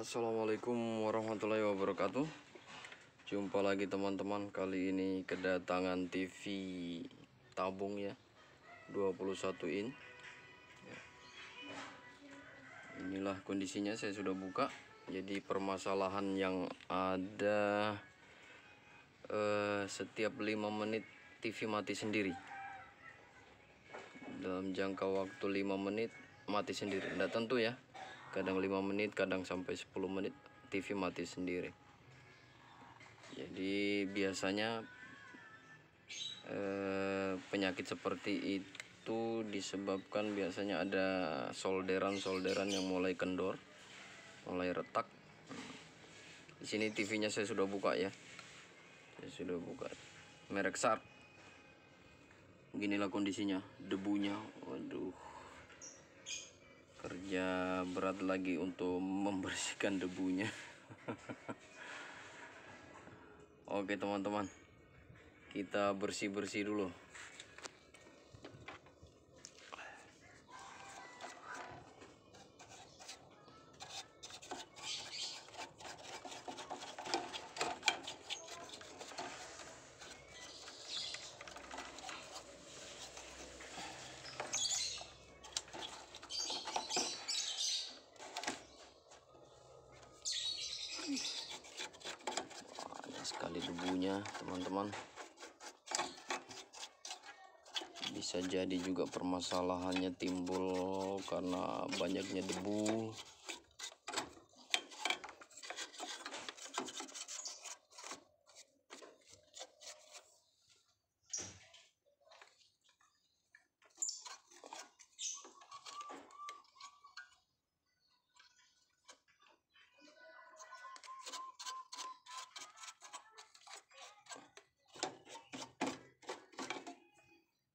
Assalamualaikum warahmatullahi wabarakatuh. Jumpa lagi teman-teman. Kali ini kedatangan TV tabung ya, 21 in. Inilah kondisinya, saya sudah buka. Jadi permasalahan yang ada, setiap 5 menit TV mati sendiri. Dalam jangka waktu 5 menit mati sendiri. Tidak tentu ya, kadang 5 menit, kadang sampai 10 menit TV mati sendiri. Jadi biasanya penyakit seperti itu disebabkan biasanya ada solderan yang mulai kendor, mulai retak. Di sini TV-nya saya sudah buka ya, saya sudah buka, merek Sharp. Beginilah kondisinya, debunya, waduh, kerja berat lagi untuk membersihkan debunya. Oke teman-teman, kita bersih-bersih dulu. Banyak sekali debunya teman-teman. Bisa jadi juga permasalahannya timbul karena banyaknya debu.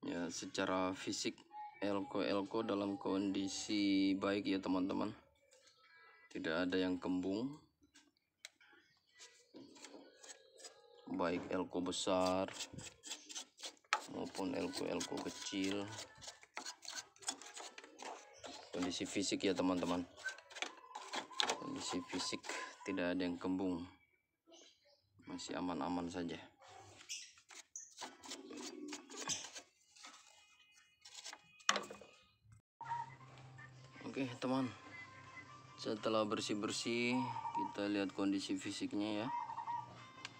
Ya, secara fisik elko dalam kondisi baik ya teman-teman, tidak ada yang kembung, baik elko besar maupun elko kecil. Kondisi fisik ya teman-teman, kondisi fisik tidak ada yang kembung, masih aman-aman saja. Oke teman, setelah bersih-bersih kita lihat kondisi fisiknya ya,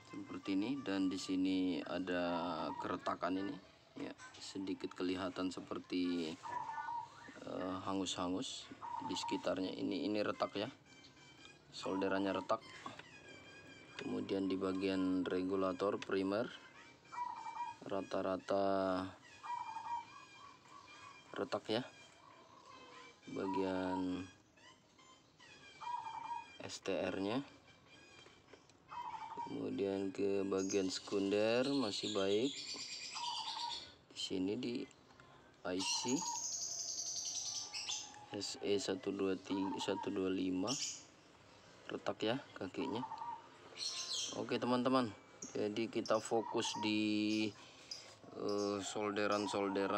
seperti ini. Dan di sini ada keretakan ini ya, sedikit kelihatan seperti hangus-hangus di sekitarnya. Ini retak ya, solderannya retak. Kemudian di bagian regulator primer rata-rata retak ya, bagian STR-nya. Kemudian ke bagian sekunder masih baik. Di sini di IC SE125 retak ya kakinya. Oke teman-teman, jadi kita fokus di solderan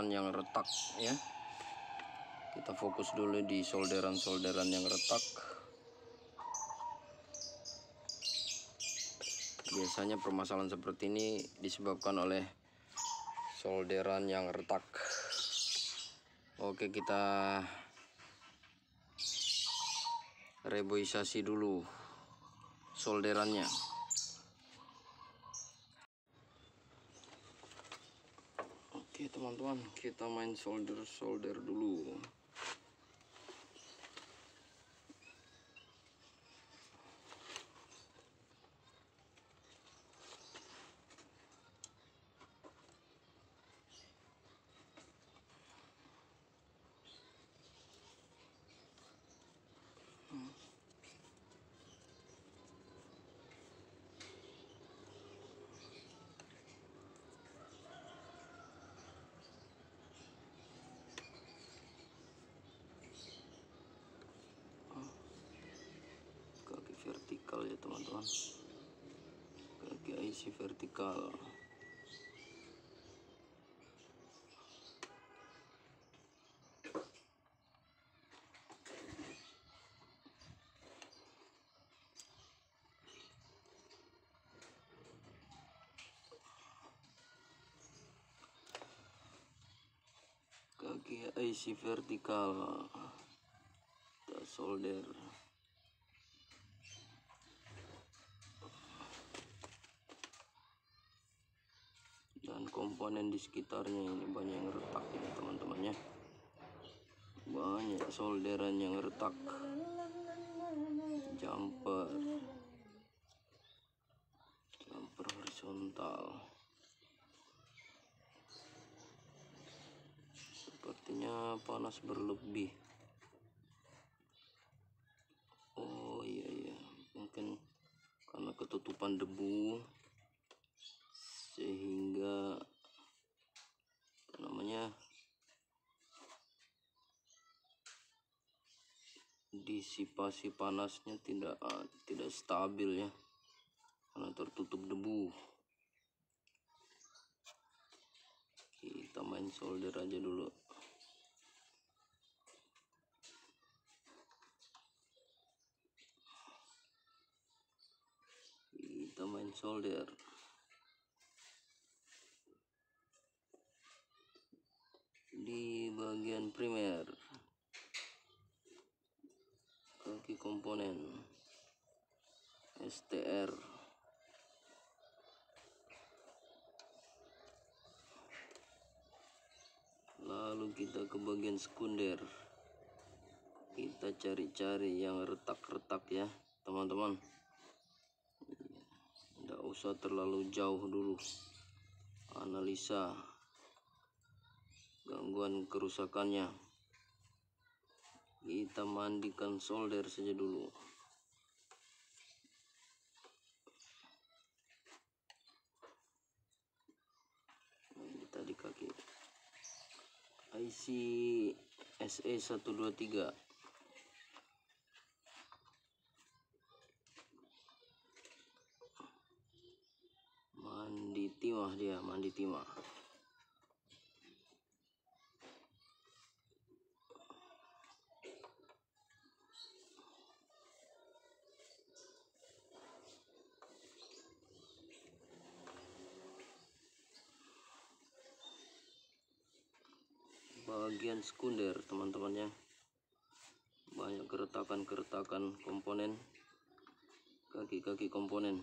yang retak ya. Kita fokus dulu di solderan yang retak. Biasanya permasalahan seperti ini disebabkan oleh solderan yang retak. Oke, kita reboisasi dulu solderannya. Oke teman-teman, kita main solder dulu. Kaki vertikal ya teman-teman, kaki IC vertikal. IC vertikal kita solder. Dan komponen di sekitarnya ini banyak yang retak ini teman-teman ya, banyak solderan yang retak. Jumper horizontal, sepertinya panas berlebih. Oh iya, mungkin karena ketutupan debu sehingga disipasi panasnya tidak stabil ya, karena tertutup debu. Kita main solder aja dulu. Kita main solder. Di bagian primer, kaki komponen STR. Lalu kita ke bagian sekunder. Kita cari-cari yang retak-retak ya teman-teman. Tidak usah terlalu jauh dulu analisa gangguan kerusakannya. Kita mandikan solder saja dulu. Kita di kaki IC SE123. Mandi timah. Bagian sekunder teman-temannya, banyak keretakan komponen, kaki-kaki komponen.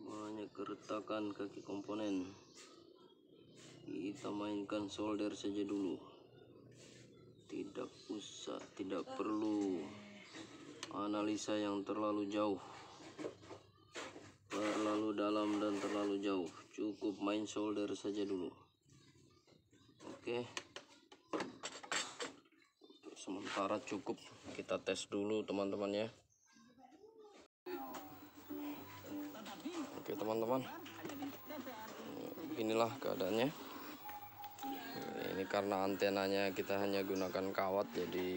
Banyak keretakan kaki komponen. Kita mainkan solder saja dulu. Tidak perlu analisa yang terlalu jauh, terlalu dalam dan terlalu jauh. Cukup main solder saja dulu. Oke, sementara cukup. Kita tes dulu teman-teman ya. Oke teman-teman, inilah keadaannya. Ini karena antenanya kita hanya gunakan kawat, jadi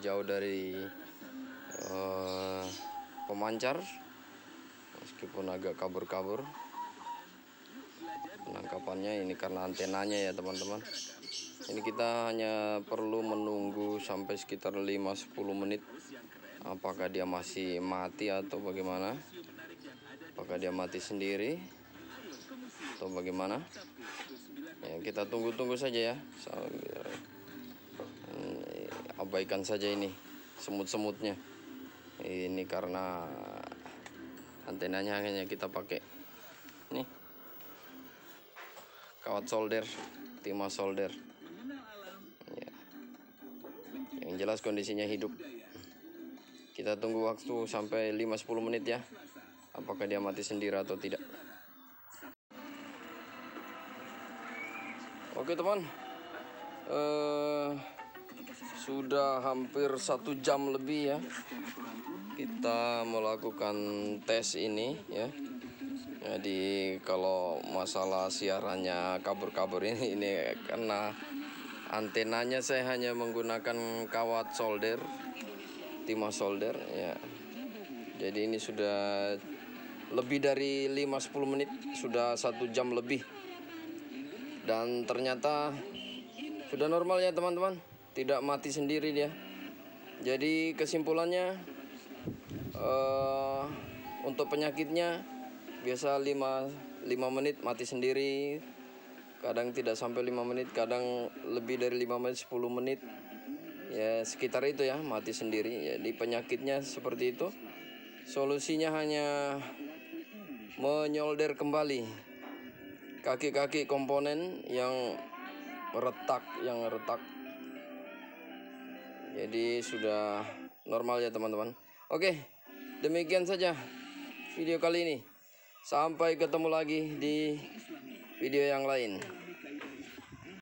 jauh dari pemancar, meskipun agak kabur-kabur penangkapannya. Ini karena antenanya ya teman-teman. Ini kita hanya perlu menunggu sampai sekitar 5-10 menit. Apakah dia masih mati atau bagaimana? Apakah dia mati sendiri atau bagaimana? Ya, kita tunggu saja ya. Abaikan saja ini semut-semutnya. Ini karena antenanya hanya kita pakai nih kawat solder, timah solder ya. Yang jelas kondisinya hidup. Kita tunggu waktu sampai 5-10 menit ya, apakah dia mati sendiri atau tidak. Oke teman, sudah hampir 1 jam lebih ya kita melakukan tes ini ya. Jadi kalau masalah siarannya kabur-kabur ini karena antenanya saya hanya menggunakan kawat solder, timah solder ya. Jadi ini sudah lebih dari 5-10 menit, sudah 1 jam lebih. Dan ternyata sudah normal ya teman-teman, tidak mati sendiri dia. Jadi kesimpulannya Untuk penyakitnya biasa 5 menit mati sendiri, kadang tidak sampai 5 menit, kadang lebih dari 5 menit, 10 menit, ya sekitar itu ya, mati sendiri. Jadi penyakitnya seperti itu. Solusinya hanya menyolder kembali kaki-kaki komponen yang retak, jadi sudah normal ya teman-teman. Oke, demikian saja video kali ini. Sampai ketemu lagi di video yang lain.